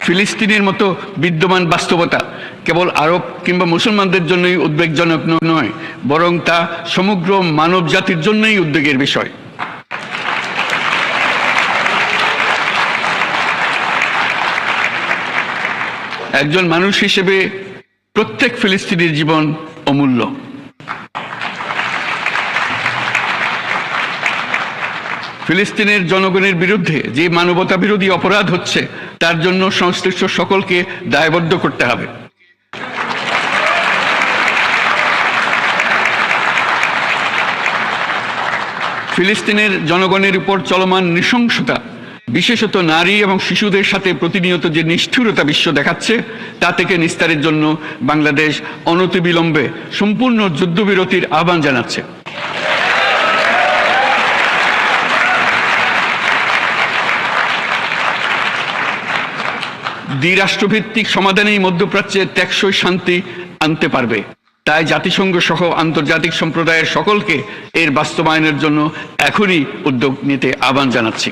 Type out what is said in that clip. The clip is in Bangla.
ফিলিস্তিনের মতো বিদ্যমান বাস্তবতা কেবল আরব কিংবা মুসলমানদের জন্যই উদ্বেগজনক নয়, বরং তা সমগ্র মানব জাতির জন্যই উদ্বেগের বিষয়। একজন মানুষ হিসেবে প্রত্যেক ফিলিস্তিনির জীবন অমূল্য। ফিলিস্তিনের জনগণের বিরুদ্ধে যে মানবতা বিরোধী অপরাধ হচ্ছে তার জন্য সংশ্লিষ্ট সকলকে দায়বদ্ধ করতে হবে। ফিলিস্তিনের জনগণের উপর চলমান নৃশংসতা, বিশেষত নারী এবং শিশুদের সাথে প্রতিনিয়ত যে নিষ্ঠুরতা বিশ্ব দেখাচ্ছে, তা থেকে নিস্তারের জন্য বাংলাদেশ অনতিবিলম্বে সম্পূর্ণ যুদ্ধবিরতির আহ্বান জানাচ্ছে। দ্বিরাষ্ট্রভিত্তিক সমাধানেই মধ্যপ্রাচ্যে টেকসই শান্তি আনতে পারবে। তাই জাতিসংঘ সহ আন্তর্জাতিক সম্প্রদায়ের সকলকে এর বাস্তবায়নের জন্য এখনই উদ্যোগ নিতে আহ্বান জানাচ্ছি।